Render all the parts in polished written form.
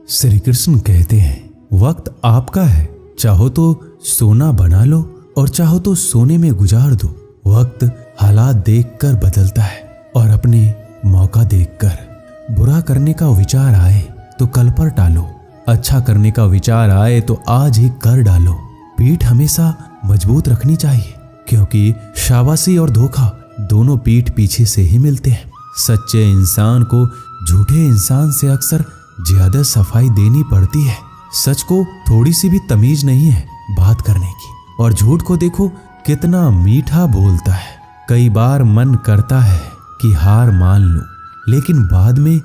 श्री कृष्ण कहते हैं वक्त आपका है, चाहो तो सोना बना लो और चाहो तो सोने में गुजार दो। वक्त हालात देखकर बदलता है और अपने मौका देखकर। बुरा करने का विचार आए तो कल पर टालो, अच्छा करने का विचार आए तो आज ही कर डालो। पीठ हमेशा मजबूत रखनी चाहिए, क्योंकि शाबाशी और धोखा दोनों पीठ पीछे से ही मिलते हैं। सच्चे इंसान को झूठे इंसान से अक्सर ज्यादा सफाई देनी पड़ती है। सच को थोड़ी सी भी तमीज नहीं है बात करने की, और झूठ को देखो कितना मीठा बोलता है। कई बार मन करता है कि हार मान लूं, लेकिन बाद में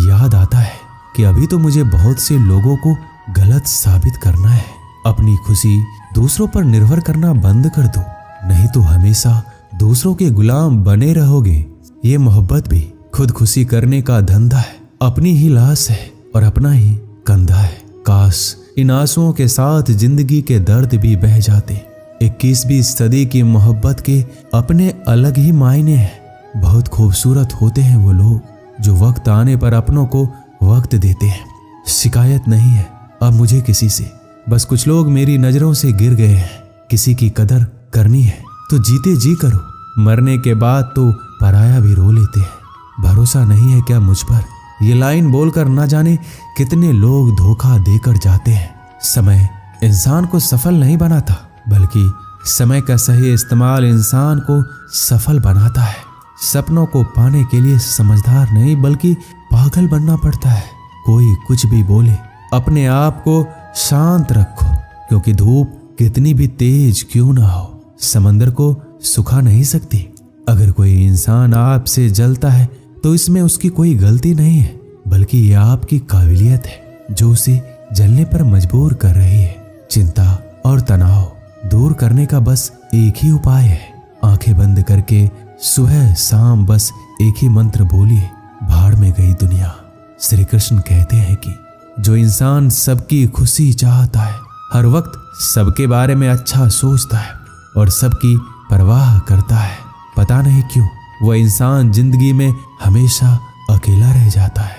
याद आता है कि अभी तो मुझे बहुत से लोगों को गलत साबित करना है। अपनी खुशी दूसरों पर निर्भर करना बंद कर दो, नहीं तो हमेशा दूसरों के गुलाम बने रहोगे। ये मोहब्बत भी खुद खुशी करने का धंधा है, अपनी ही लाश है और अपना ही कंधा है। काश इन आंसुओं के साथ जिंदगी के दर्द भी बह जाते। 21वीं सदी की मोहब्बत के अपने अलग ही मायने हैं। बहुत खूबसूरत होते हैं वो लोग जो वक्त आने पर अपनों को वक्त देते हैं। शिकायत नहीं है अब मुझे किसी से, बस कुछ लोग मेरी नजरों से गिर गए हैं। किसी की कदर करनी है तो जीते जी करो, मरने के बाद तो पराया भी रो लेते हैं। भरोसा नहीं है क्या मुझ पर? ये लाइन बोलकर ना जाने कितने लोग धोखा देकर जाते हैं। समय इंसान को सफल नहीं बनाता, बल्कि समय का सही इस्तेमाल इंसान को सफल बनाता है। सपनों को पाने के लिए समझदार नहीं बल्कि पागल बनना पड़ता है। कोई कुछ भी बोले, अपने आप को शांत रखो, क्योंकि धूप कितनी भी तेज क्यों ना हो समंदर को सुखा नहीं सकती। अगर कोई इंसान आपसे जलता है तो इसमें उसकी कोई गलती नहीं है, बल्कि यह आपकी काबिलियत है जो उसे जलने पर मजबूर कर रही है। चिंता और तनाव दूर करने का बस एक ही उपाय है। आंखें बंद करके सुबह शाम बस एक ही मंत्र बोलिए, भाड़ में गई दुनिया। श्री कृष्ण कहते हैं कि जो इंसान सबकी खुशी चाहता है, हर वक्त सबके बारे में अच्छा सोचता है और सबकी परवाह करता है, पता नहीं क्यों वह इंसान जिंदगी में हमेशा अकेला रह जाता है।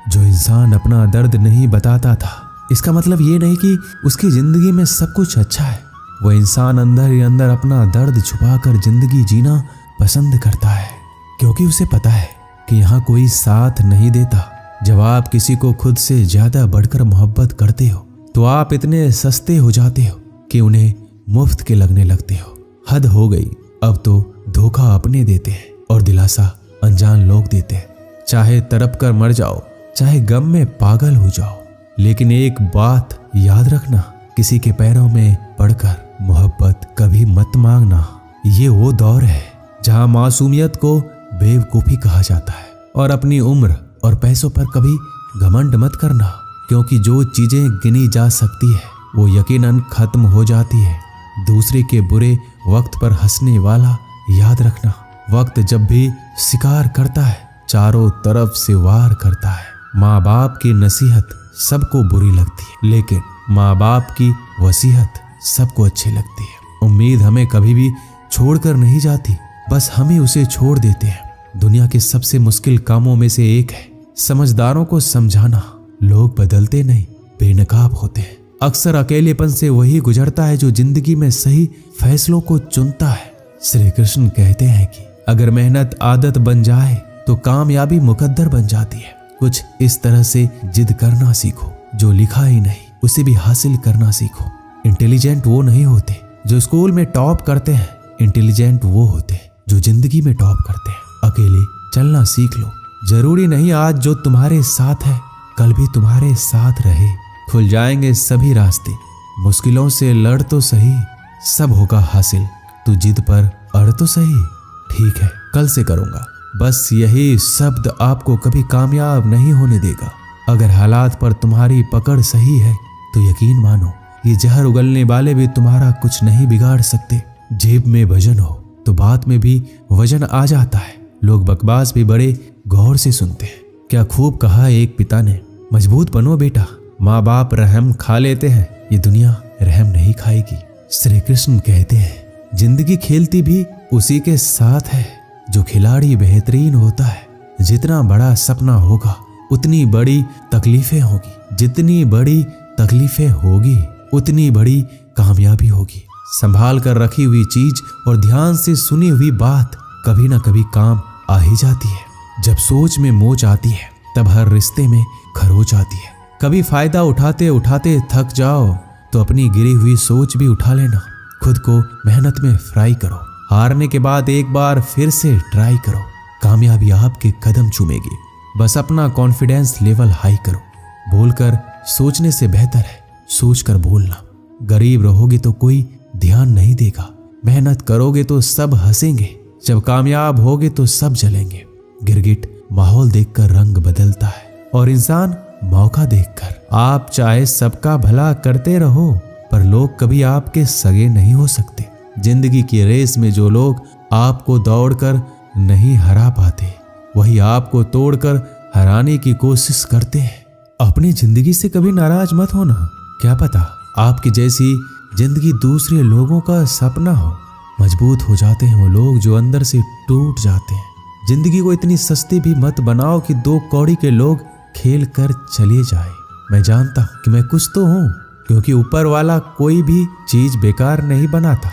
जो इंसान अपना दर्द नहीं बताता था, इसका मतलब ये नहीं कि उसकी जिंदगी में सब कुछ अच्छा है। वह इंसान अंदर ही अंदर अपना दर्द छुपाकर जिंदगी जीना पसंद करता है, क्योंकि उसे पता है कि यहाँ कोई साथ नहीं देता। जब आप किसी को खुद से ज्यादा बढ़कर मोहब्बत करते हो तो आप इतने सस्ते हो जाते हो कि उन्हें मुफ्त के लगने लगते हो। हद हो गई, अब तो धोखा अपने देते हैं और दिलासा अनजान लोग देते हैं। चाहे तड़प कर मर जाओ, चाहे गम में पागल हो जाओ, लेकिन एक बात याद रखना, किसी के पैरों में पड़कर मोहब्बत कभी मत मांगना। ये वो दौर है जहां मासूमियत को बेवकूफी कहा जाता है, और अपनी उम्र और पैसों पर कभी घमंड मत करना, क्योंकि जो चीजें गिनी जा सकती है वो यकीनन खत्म हो जाती है। दूसरे के बुरे वक्त पर हंसने वाला याद रखना, वक्त जब भी शिकार करता है चारों तरफ से वार करता है। माँ बाप की नसीहत सबको बुरी लगती है, लेकिन माँ बाप की वसीयत सबको अच्छी लगती है। उम्मीद हमें कभी भी छोड़कर नहीं जाती, बस हम ही उसे छोड़ देते हैं। दुनिया के सबसे मुश्किल कामों में से एक है समझदारों को समझाना। लोग बदलते नहीं, बेनकाब होते हैं। अक्सर अकेलेपन से वही गुजरता है जो जिंदगी में सही फैसलों को चुनता है। श्री कृष्ण कहते हैं कि अगर मेहनत आदत बन जाए तो कामयाबी मुकद्दर बन जाती है। कुछ इस तरह से जिद करना सीखो, जो लिखा ही नहीं उसे भी हासिल करना सीखो। इंटेलिजेंट वो नहीं होते जो स्कूल में टॉप करते हैं, इंटेलिजेंट वो होते हैं जो जिंदगी में टॉप करते हैं। अकेले चलना सीख लो, जरूरी नहीं आज जो तुम्हारे साथ है कल भी तुम्हारे साथ रहे। खुल जाएंगे सभी रास्ते, मुश्किलों से लड़ तो सही, सब होगा हासिल, तू जिद पर अड़ तो सही। ठीक है कल से करूंगा, बस यही शब्द आपको कभी कामयाब नहीं होने देगा। अगर हालात पर तुम्हारी पकड़ सही है तो यकीन मानो ये जहर उगलने वाले भी तुम्हारा कुछ नहीं बिगाड़ सकते। जेब में वजन हो तो बात में भी वजन आ जाता है। लोग बकवास भी बड़े गौर से सुनते हैं। क्या खूब कहा एक पिता ने, मजबूत बनो बेटा, माँ बाप रहम खा लेते हैं, ये दुनिया रहम नहीं खाएगी। श्री कृष्ण कहते हैं जिंदगी खेलती भी उसी के साथ है जो खिलाड़ी बेहतरीन होता है। जितना बड़ा सपना होगा उतनी बड़ी तकलीफें होगी। जितनी बड़ी तकलीफें होगी उतनी बड़ी कामयाबी होगी। संभाल कर रखी हुई चीज और ध्यान से सुनी हुई बात कभी ना कभी काम आ ही जाती है। जब सोच में मोच आती है तब हर रिश्ते में खरोच आती है। कभी फायदा उठाते उठाते थक जाओ तो अपनी गिरी हुई सोच भी उठा लेना। खुद को मेहनत में फ्राई करो। हारने के बाद एक बार फिर से ट्राई करो। कामयाबी आपके कदम चूमेगी। बस अपना कॉन्फिडेंस लेवल हाई करो। बोलकर सोचने से बेहतर है सोचकर बोलना। गरीब रहोगे तो कोई ध्यान नहीं देगा। मेहनत करोगे तो सब हंसेंगे। जब कामयाब होगे तो सब जलेंगे। गिरगिट माहौल देखकर रंग बदलता है और इंसान मौका देखकर। आप चाहे सबका भला करते रहो पर लोग कभी आपके सगे नहीं हो सकते। जिंदगी की रेस में जो लोग आपको दौड़कर नहीं हरा पाते वही आपको तोड़कर हराने की कोशिश करते हैं। अपनी जिंदगी से कभी नाराज मत होना। क्या पता आपकी जैसी जिंदगी दूसरे लोगों का सपना हो। मजबूत हो जाते हैं वो लोग जो अंदर से टूट जाते हैं। जिंदगी को इतनी सस्ती भी मत बनाओ कि 2 कौड़ी के लोग खेल कर चले जाए। मैं जानता हूं कि मैं कुछ तो हूं क्योंकि ऊपर वाला कोई भी चीज बेकार नहीं बनाता।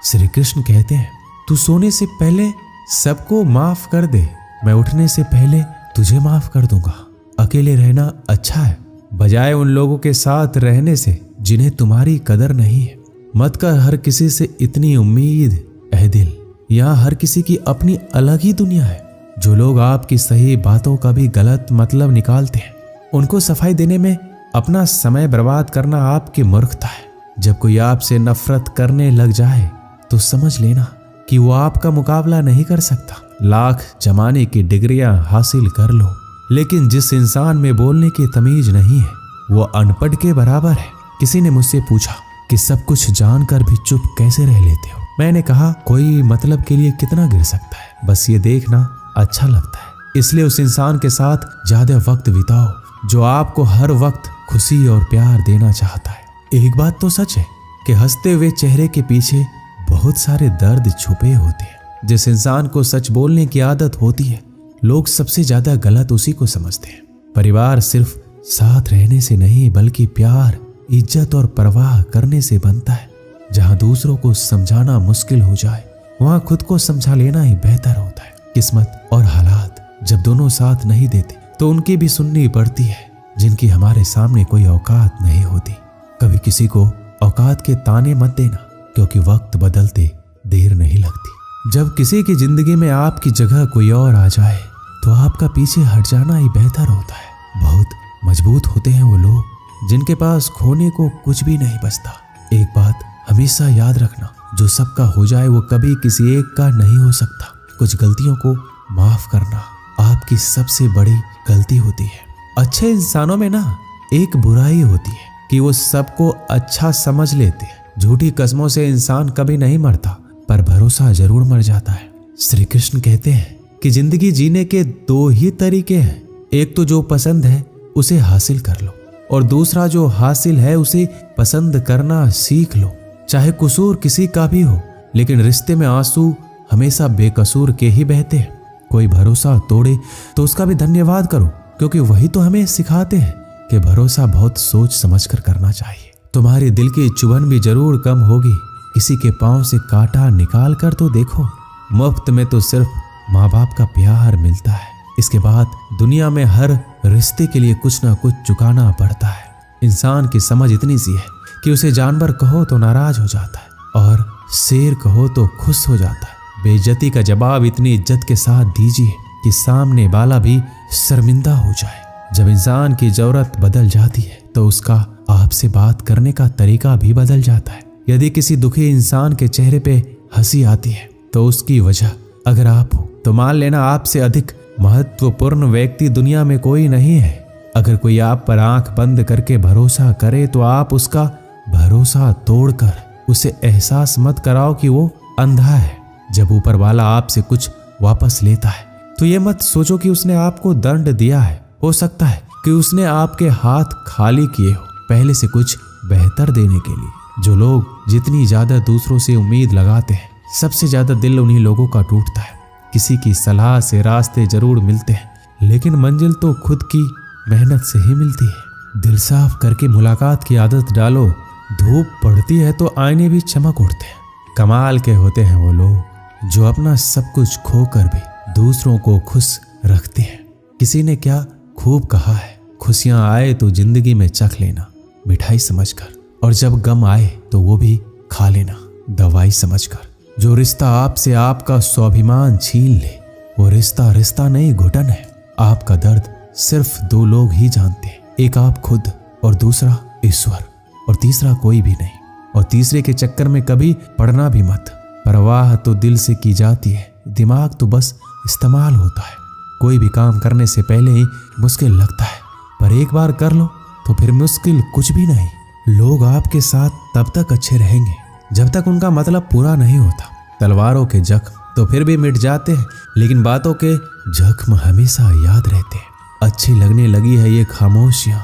श्री कृष्ण कहते हैं तू सोने से पहले सबको माफ कर दे, मैं उठने से पहले तुझे माफ कर दूंगा। अकेले रहना अच्छा है बजाय उन लोगों के साथ रहने से जिन्हें तुम्हारी कदर नहीं है। मत कर हर किसी से इतनी उम्मीद ऐ दिल। यहाँ हर किसी की अपनी अलग ही दुनिया है। जो लोग आपकी सही बातों का भी गलत मतलब निकालते हैं उनको सफाई देने में अपना समय बर्बाद करना आपकी मूर्खता है। जब कोई आपसे नफरत करने लग जाए तो समझ लेना कि वो आपका मुकाबला नहीं कर सकता। लाख जमाने की डिग्रियां हासिल कर लो लेकिन जिस इंसान में बोलने की तमीज नहीं है वो अनपढ़ के बराबर है। किसी ने मुझसे पूछा कि सब कुछ जानकर भी चुप कैसे रह लेते हो। मैंने कहा कोई मतलब के लिए कितना गिर सकता है, बस ये देखना अच्छा लगता है। इसलिए उस इंसान के साथ ज्यादा वक्त बिताओ जो आपको हर वक्त खुशी और प्यार देना चाहता है। एक बात तो सच है कि हंसते हुए चेहरे के पीछे बहुत सारे दर्द छुपे होते हैं। जिस इंसान को सच बोलने की आदत होती है लोग सबसे ज्यादा गलत उसी को समझते हैं। परिवार सिर्फ साथ रहने से नहीं बल्कि प्यार, इज्जत और परवाह करने से बनता है। जहां दूसरों को समझाना मुश्किल हो जाए वहां खुद को समझा लेना ही बेहतर होता है। किस्मत और हालात जब दोनों साथ नहीं देते तो उनकी भी सुननी पड़ती है जिनकी हमारे सामने कोई औकात नहीं होती। कभी किसी को औकात के ताने मत देना क्योंकि वक्त बदलते देर नहीं लगती। जब किसी की जिंदगी में आपकी जगह कोई और आ जाए तो आपका पीछे हट जाना ही बेहतर होता है। बहुत मजबूत होते हैं वो लोग जिनके पास खोने को कुछ भी नहीं बचता। एक बात हमेशा याद रखना, जो सबका हो जाए वो कभी किसी एक का नहीं हो सकता। कुछ गलतियों को माफ करना आपकी सबसे बड़ी गलती होती है। अच्छे इंसानों में ना एक बुराई होती है कि वो सबको अच्छा समझ लेते हैं। झूठी कस्मों से इंसान कभी नहीं मरता पर भरोसा जरूर मर जाता है। श्री कृष्ण कहते हैं कि जिंदगी जीने के 2 ही तरीके हैं। एक तो जो पसंद है उसे हासिल कर लो और दूसरा जो हासिल है उसे पसंद करना सीख लो। चाहे कसूर किसी का भी हो लेकिन रिश्ते में आंसू हमेशा बेकसूर के ही बहते हैं। कोई भरोसा तोड़े तो उसका भी धन्यवाद करो क्योंकि वही तो हमें सिखाते हैं कि भरोसा बहुत सोच समझ कर करना चाहिए। तुम्हारे दिल की चुभन भी जरूर कम होगी। किसी के पांव से कांटा निकाल कर तो देखो। मुफ्त में तो सिर्फ माँ बाप का प्यार मिलता है। इसके बाद दुनिया में हर रिश्ते के लिए कुछ ना कुछ चुकाना पड़ता है। इंसान की समझ इतनी सी है कि उसे जानवर कहो तो नाराज हो जाता है और शेर कहो तो खुश हो जाता है। बेइज्जती का जवाब इतनी इज्जत के साथ दीजिए कि सामने वाला भी शर्मिंदा हो जाए। जब इंसान की जरूरत बदल जाती है तो उसका आपसे बात करने का तरीका भी बदल जाता है। यदि किसी दुखी इंसान के चेहरे पे हंसी आती है तो उसकी वजह अगर आप हो तो मान लेना आपसे अधिक महत्वपूर्ण व्यक्ति दुनिया में कोई नहीं है। अगर कोई आप पर आंख बंद करके भरोसा करे तो आप उसका भरोसा तोड़कर उसे एहसास मत कराओ कि वो अंधा है। जब ऊपर वाला आपसे कुछ वापस लेता है तो ये मत सोचो कि उसने आपको दंड दिया है। हो सकता है कि उसने आपके हाथ खाली किए हो पहले से कुछ बेहतर देने के लिए। जो लोग जितनी ज्यादा दूसरों से उम्मीद लगाते हैं सबसे ज्यादा दिल उन्हीं लोगों का टूटता है। किसी की सलाह से रास्ते जरूर मिलते हैं लेकिन मंजिल तो खुद की मेहनत से ही मिलती है। दिल साफ करके मुलाकात की आदत डालो। धूप पड़ती है तो आईने भी चमक उठते हैं। कमाल के होते हैं वो लोग जो अपना सब कुछ खोकर भी दूसरों को खुश रखते हैं। किसी ने क्या खूब कहा है, खुशियां आए तो जिंदगी में चख लेना मिठाई समझकर, और जब गम आए तो वो भी खा लेना दवाई समझकर। जो रिश्ता आपसे आपका स्वाभिमान छीन ले वो रिश्ता रिश्ता नहीं, घुटन है। आपका दर्द सिर्फ दो लोग ही जानते हैं, एक आप खुद और दूसरा ईश्वर, और तीसरा कोई भी नहीं। और तीसरे के चक्कर में कभी पड़ना भी मत। परवाह तो दिल से की जाती है, दिमाग तो बस इस्तेमाल होता है। कोई भी काम करने से पहले ही मुश्किल लगता है, पर एक बार कर लो तो फिर मुश्किल कुछ भी नहीं। लोग आपके साथ तब तक अच्छे रहेंगे जब तक उनका मतलब पूरा नहीं होता। तलवारों के जख्म तो फिर भी मिट जाते हैं, लेकिन बातों के जख्म हमेशा याद रहते हैं। अच्छी लगने लगी है ये खामोशियां,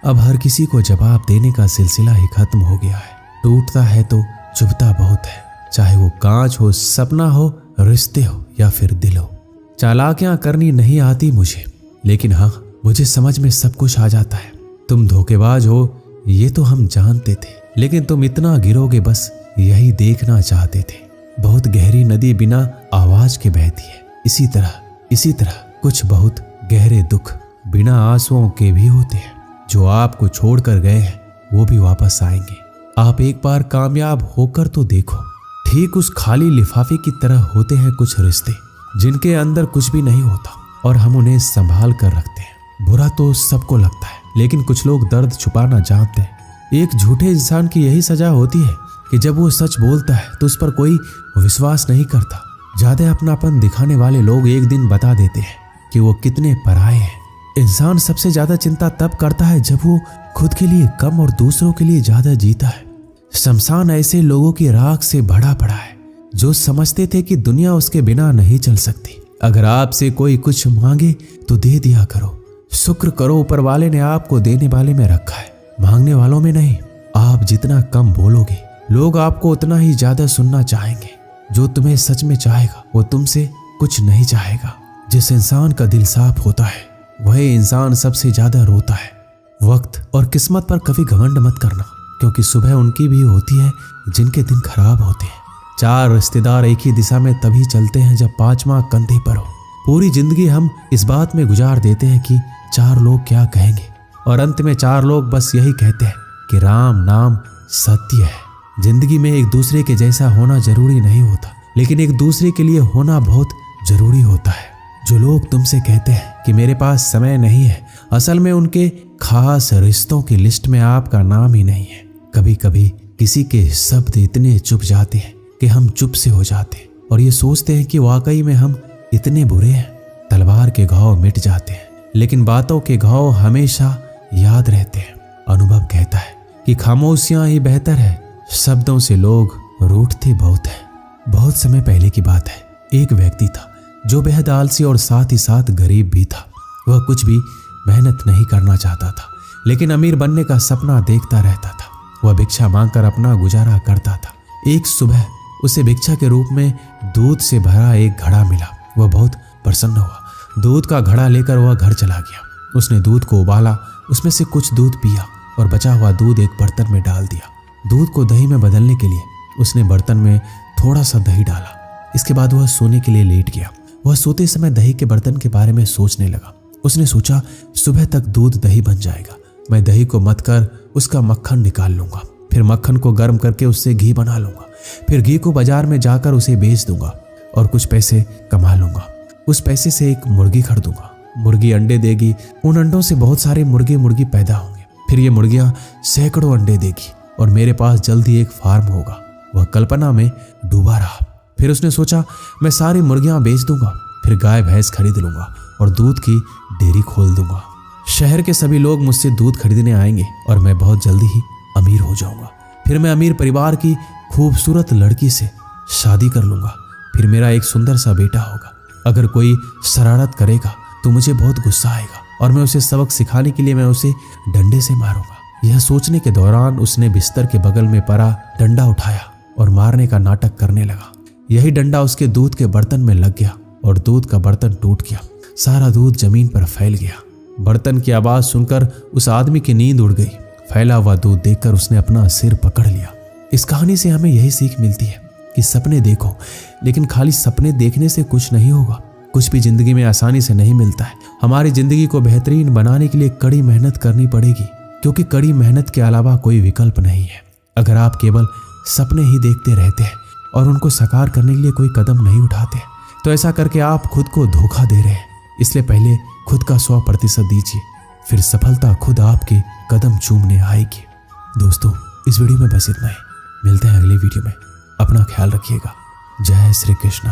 अब हर किसी को जवाब देने का सिलसिला ही खत्म हो गया है। टूटता है तो चुभता बहुत है, चाहे वो कांच हो, सपना हो, रिश्ते हो या फिर दिल हो। चालाकियां करनी नहीं आती मुझे, लेकिन हाँ मुझे समझ में सब कुछ आ जाता है। तुम धोखेबाज हो ये तो हम जानते थे, लेकिन तुम इतना गिरोगे बस यही देखना चाहते थे। बहुत गहरी नदी बिना आवाज के बहती है, इसी तरह कुछ बहुत गहरे दुख बिना आंसुओं के भी होते हैं। जो आपको छोड़कर गए हैं वो भी वापस आएंगे। आप एक बार कामयाब होकर तो देखो। ठीक उस खाली लिफाफे की तरह होते हैं कुछ रिश्ते जिनके अंदर कुछ भी नहीं होता और हम उन्हें संभाल कर रखते हैं। बुरा तो सबको लगता है, लेकिन कुछ लोग दर्द छुपाना जानते हैं। एक झूठे इंसान की यही सजा होती है कि जब वो सच बोलता है तो उस पर कोई विश्वास नहीं करता। ज्यादा अपनापन दिखाने वाले लोग एक दिन बता देते हैं कि वो कितने पराये हैं। इंसान सबसे ज्यादा चिंता तब करता है जब वो खुद के लिए कम और दूसरों के लिए ज्यादा जीता है। शमशान ऐसे लोगों की राख से भरा पड़ा है जो समझते थे कि दुनिया उसके बिना नहीं चल सकती। अगर आपसे कोई कुछ मांगे तो दे दिया करो। शुक्र करो ऊपर वाले ने आपको देने वाले में रखा है, मांगने वालों में नहीं। आप जितना कम बोलोगे लोग आपको उतना ही ज्यादा सुनना चाहेंगे। जो तुम्हें सच में चाहेगा वो तुमसे कुछ नहीं चाहेगा। जिस इंसान का दिल साफ होता है वही इंसान सबसे ज्यादा रोता है। वक्त और किस्मत पर कभी घमंड मत करना, क्योंकि सुबह उनकी भी होती है जिनके दिन खराब होते हैं। 4 रिश्तेदार एक ही दिशा में तभी चलते हैं जब 5वां कंधे पर हो। पूरी जिंदगी हम इस बात में गुजार देते हैं कि 4 लोग क्या कहेंगे, और अंत में 4 लोग बस यही कहते हैं कि राम नाम सत्य है। जिंदगी में एक दूसरे के जैसा होना जरूरी नहीं होता, लेकिन एक दूसरे के लिए होना बहुत जरूरी होता है। जो लोग तुमसे कहते हैं कि मेरे पास समय नहीं है, असल में उनके खास रिश्तों की लिस्ट में आपका नाम ही नहीं है। कभी कभी किसी के शब्द इतने चुप जाते हैं कि हम चुप से हो जाते हैं और ये सोचते हैं कि वाकई में हम इतने बुरे हैं। तलवार के घाव मिट जाते हैं, लेकिन बातों के घाव हमेशा याद रहते हैं। अनुभव कहता है कि खामोशियां ही बेहतर है, शब्दों से लोग रूठते बहुत हैं। बहुत समय पहले की बात है, एक व्यक्ति था जो बेहद आलसी और साथ ही साथ गरीब भी था। वह कुछ भी मेहनत नहीं करना चाहता था, लेकिन अमीर बनने का सपना देखता रहता था। वह भिक्षा मांगकर अपना गुजारा करता था। एक सुबह उसे भिक्षा के रूप में दूध से भरा एक घड़ा मिला। वह बहुत प्रसन्न हुआ। दूध का घड़ा लेकर वह घर चला गया। उसने दूध को उबाला, उसमें से कुछ दूध पिया और बचा हुआ दूध एक बर्तन में डाल दिया। दूध को दही में बदलने के लिए उसने बर्तन में थोड़ा सा दही डाला। इसके बाद वह सोने के लिए लेट गया। वह सोते समय दही के बर्तन के बारे में सोचने लगा। उसने सोचा, सुबह तक दूध दही बन जाएगा। मैं दही को मथ कर उसका मक्खन निकाल लूंगा, फिर मक्खन को गर्म करके उससे घी बना लूंगा, फिर घी को बाजार में जाकर उसे बेच दूंगा और कुछ पैसे कमा लूंगा। उस पैसे से एक मुर्गी खरीदूंगा। मुर्गी अंडे देगी, उन अंडों से बहुत सारे मुर्गी पैदा होंगे। फिर ये मुर्गियां सैकड़ों अंडे देगी और मेरे पास जल्द ही एक फार्म होगा। वह कल्पना में डूबा रहा। फिर उसने सोचा, मैं सारी मुर्गियां बेच दूंगा, फिर गाय भैंस खरीद लूंगा और दूध की डेयरी खोल दूंगा। शहर के सभी लोग मुझसे दूध खरीदने आएंगे और मैं बहुत जल्दी ही अमीर हो जाऊंगा। फिर मैं अमीर परिवार की खूबसूरत लड़की से शादी कर लूंगा। फिर मेरा एक सुंदर सा बेटा होगा। अगर कोई शरारत करेगा तो मुझे बहुत गुस्सा आएगा और मैं उसे सबक सिखाने के लिए मैं उसे डंडे से मारूंगा। यह सोचने के दौरान उसने बिस्तर के बगल में पड़ा डंडा उठाया और मारने का नाटक करने लगा। यही डंडा उसके दूध के बर्तन में लग गया और दूध का बर्तन टूट गया। सारा दूध जमीन पर फैल गया। बर्तन की आवाज सुनकर उस आदमी की नींद उड़ गई। फैला हुआ दूध देखकर उसने अपना सिर पकड़ लिया। इस कहानी से हमें यही सीख मिलती है कि सपने देखो, लेकिन खाली सपने देखने से कुछ नहीं होगा। कुछ भी जिंदगी में आसानी से नहीं मिलता है। हमारी जिंदगी को बेहतरीन बनाने के लिए कड़ी मेहनत करनी पड़ेगी, क्योंकि कड़ी मेहनत के अलावा कोई विकल्प नहीं है। अगर आप केवल सपने ही देखते रहते हैं और उनको साकार करने के लिए कोई कदम नहीं उठाते, तो ऐसा करके आप खुद को धोखा दे रहे हैं। इसलिए पहले खुद का 100% दीजिए, फिर सफलता खुद आपके कदम चूमने आएगी। दोस्तों, इस वीडियो में बस इतना ही। मिलते हैं अगले वीडियो में। अपना ख्याल रखिएगा। जय श्री कृष्ण।